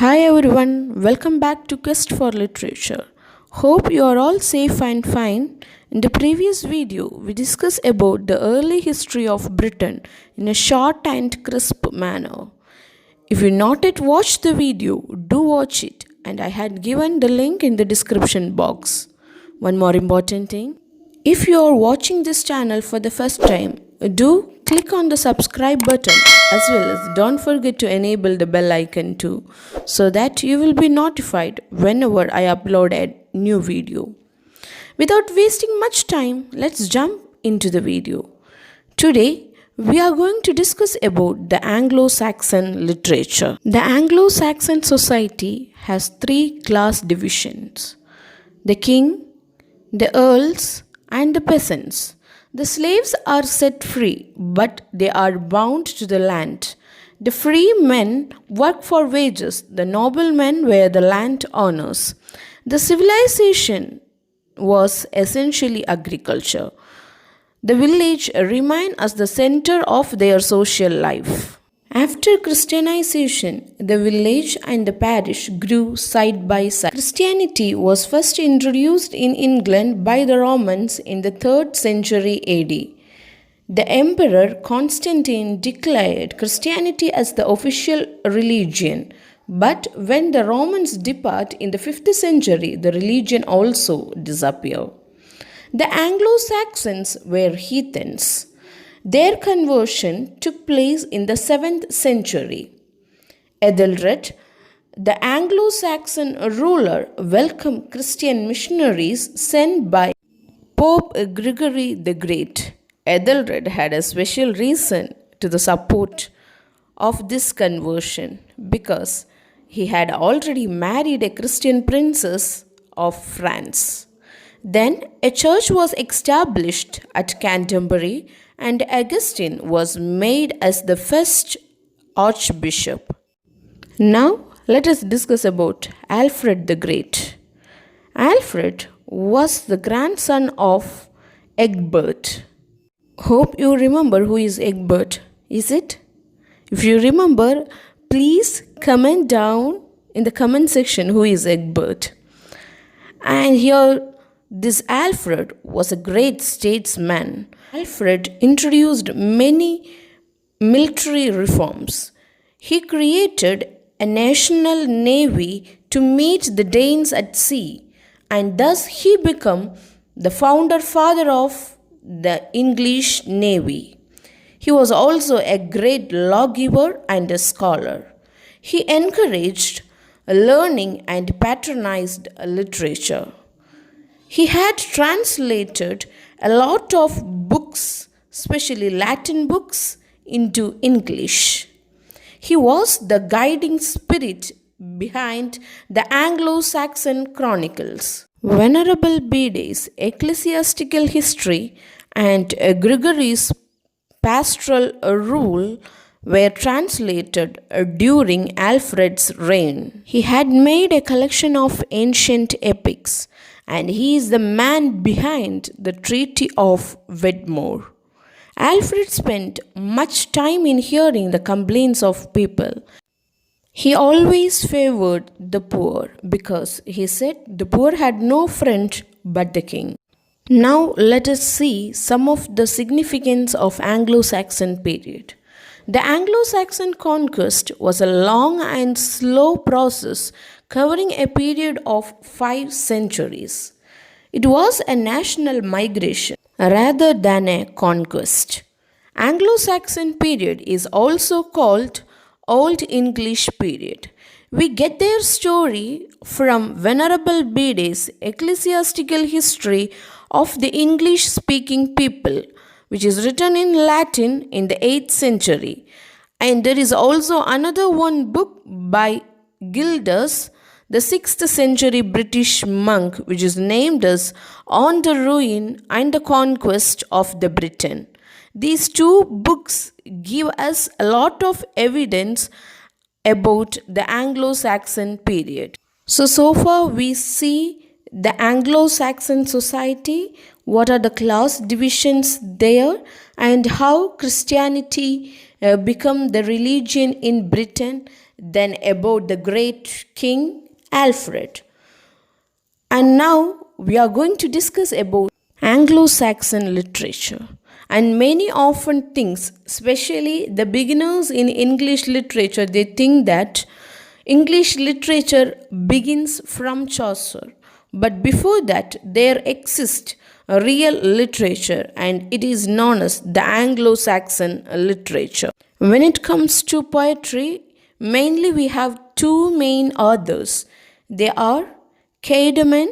Hi everyone, welcome back to Quest for Literature. Hope you are all safe and fine. In the previous video, we discussed about the early history of Britain in a short and crisp manner. If you not yet watched the video, do watch it, and I had given the link in the description box. One more important thing, if you are watching this channel for the first time, do click on the subscribe button as well as don't forget to enable the bell icon too so that you will be notified whenever I upload a new video. Without wasting much time, let's jump into the video. Today, we are going to discuss about the Anglo-Saxon literature. The Anglo-Saxon society has three class divisions: the king, the earls, and the peasants. The slaves are set free, but they are bound to the land. The free men work for wages, the noblemen were the land owners. The civilization was essentially agriculture. The village remained as the center of their social life. After Christianization, the village and the parish grew side by side. Christianity was first introduced in England by the Romans in the 3rd century AD. The Emperor Constantine declared Christianity as the official religion, but when the Romans depart in the 5th century, the religion also disappeared. The Anglo-Saxons were heathens. Their conversion took place in the 7th century. Ethelred, the Anglo-Saxon ruler, welcomed Christian missionaries sent by Pope Gregory the Great. Ethelred had a special reason to the support of this conversion because he had already married a Christian princess of France. Then a church was established at Canterbury and Augustine was made as the first archbishop. Now let us discuss about Alfred the Great. Alfred was the grandson of Egbert. Hope you remember who is Egbert, is it? If you remember, please comment down in the comment section who is Egbert. And here this Alfred was a great statesman. Alfred introduced many military reforms. He created a national navy to meet the Danes at sea, and thus he became the founder father of the English navy. He was also a great lawgiver and a scholar. He encouraged learning and patronized literature. He had translated a lot of books, especially Latin books, into English. He was the guiding spirit behind the Anglo-Saxon chronicles. Venerable Bede's ecclesiastical history and Gregory's pastoral rule were translated during Alfred's reign. He had made a collection of ancient epics, and he is the man behind the Treaty of Wedmore. Alfred spent much time in hearing the complaints of people. He always favored the poor because he said the poor had no friend but the king. Now let us see some of the significance of Anglo-Saxon period. The Anglo-Saxon conquest was a long and slow process covering a period of 5 centuries. It was a national migration rather than a conquest. Anglo-Saxon period is also called Old English period. We get their story from Venerable Bede's ecclesiastical history of the English-speaking people, which is written in Latin in the 8th century. And there is also another one book by Gildas, the 6th century British monk, which is named as On the Ruin and the Conquest of the Britain. These two books give us a lot of evidence about the Anglo-Saxon period. So far we see the Anglo-Saxon society, what are the class divisions there, and how Christianity become the religion in Britain, then about the great King Alfred. And now we are going to discuss about Anglo-Saxon literature. And many often thinks, especially the beginners in English literature, they think that English literature begins from Chaucer. But before that, there exists a real literature, and it is known as the Anglo-Saxon literature. When it comes to poetry, mainly we have two main authors. They are Caedmon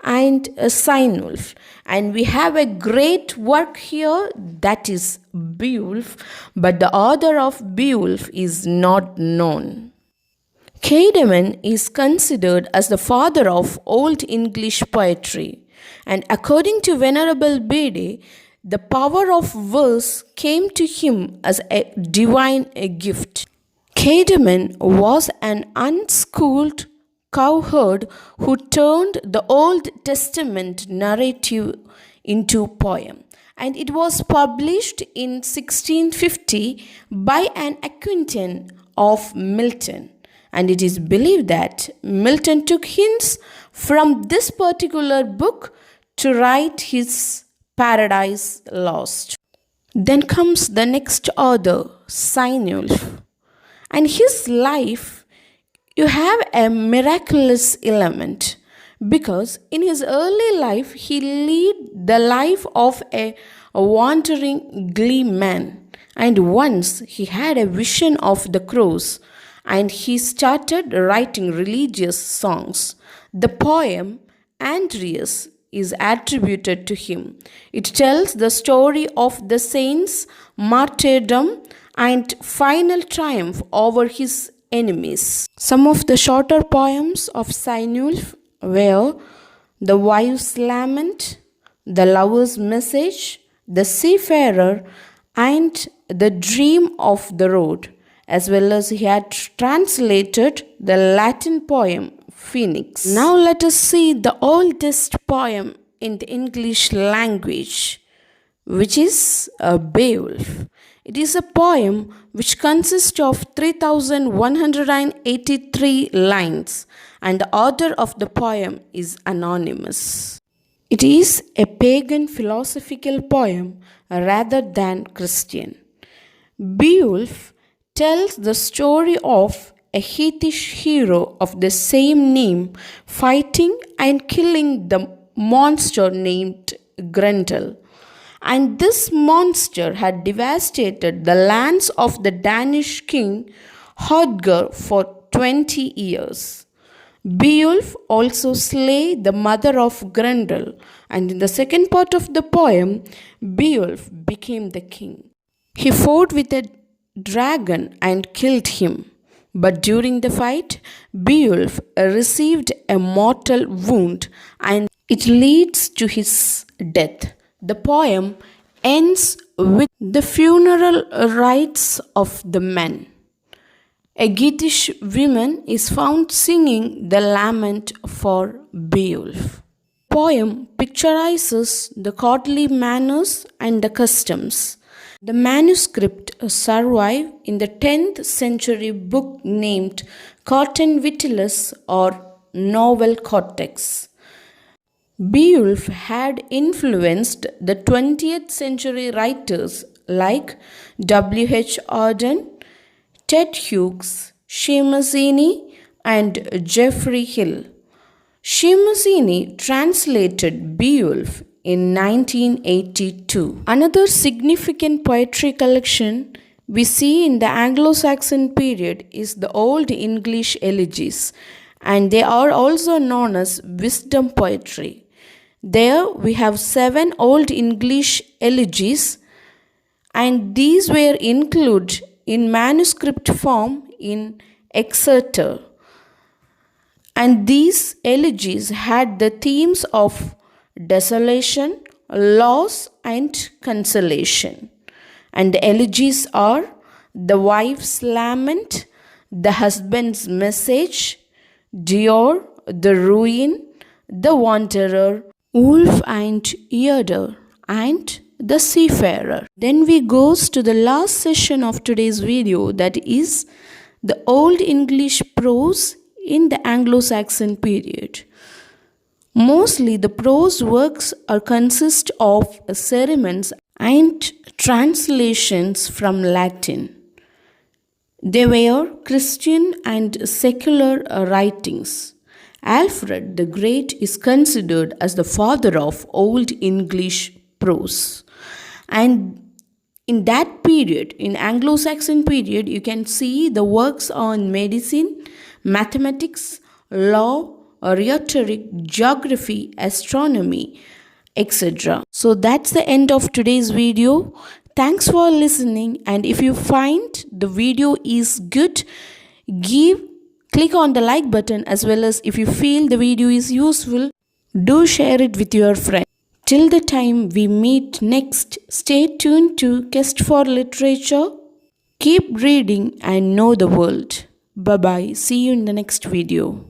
and Cynewulf. And we have a great work here, that is Beowulf, but the author of Beowulf is not known. Caedmon is considered as the father of Old English poetry, and according to Venerable Bede, the power of verse came to him as a divine gift. Caedmon was an unschooled cowherd who turned the Old Testament narrative into poem, and it was published in 1650 by an acquaintance of Milton. And it is believed that Milton took hints from this particular book to write his Paradise Lost. Then comes the next author, Cynewulf. And his life, you have a miraculous element, because in his early life he led the life of a wandering gleeman, and once he had a vision of the cross, and he started writing religious songs. The poem Andreas is attributed to him. It tells the story of the saint's martyrdom and final triumph over his enemies. Some of the shorter poems of Cynewulf were The Wife's Lament, The Lover's Message, The Seafarer, and The Dream of the Road, as well as he had translated the Latin poem Phoenix. Now let us see the oldest poem in the English language, which is Beowulf. It is a poem which consists of 3,183 lines, and the author of the poem is anonymous. It is a pagan philosophical poem rather than Christian. Beowulf tells the story of a Heathish hero of the same name fighting and killing the monster named Grendel. And this monster had devastated the lands of the Danish king Hodger for 20 years. Beowulf also slay the mother of Grendel, and in the second part of the poem, Beowulf became the king. He fought with a dragon and killed him. But during the fight, Beowulf received a mortal wound, and it leads to his death. The poem ends with the funeral rites of the men. A Geatish woman is found singing the lament for Beowulf. The poem picturizes the courtly manners and the customs. The manuscript survived in the 10th century book named Corten Vitilis or Novel Cortex. Beowulf had influenced the 20th century writers like W.H. Auden, Ted Hughes, Seamus Heaney, and Geoffrey Hill. Seamus Heaney translated Beowulf in 1982. Another significant poetry collection we see in the Anglo-Saxon period is the Old English elegies, and they are also known as wisdom poetry. There we have 7 Old English elegies, and these were included in manuscript form in Exeter. And these elegies had the themes of desolation, loss, and consolation. And the elegies are the wife's lament, the husband's message, Dior, the ruin, the wanderer, Wolf and Earder, and the seafarer. Then we goes to the last session of today's video, that is the Old English prose in the Anglo-Saxon period. Mostly the prose works are consist of sermons and translations from Latin. They were Christian and secular writings. Alfred the Great is considered as the father of Old English prose. And in that period, in Anglo-Saxon period, you can see the works on medicine, mathematics, law, rhetoric, geography, astronomy, etc. So that's the end of today's video. Thanks for listening, and if you find the video is good, click on the like button, as well as if you feel the video is useful, do share it with your friends. Till the time we meet next, stay tuned to Quest for Literature. Keep reading and know the world. Bye bye. See you in the next video.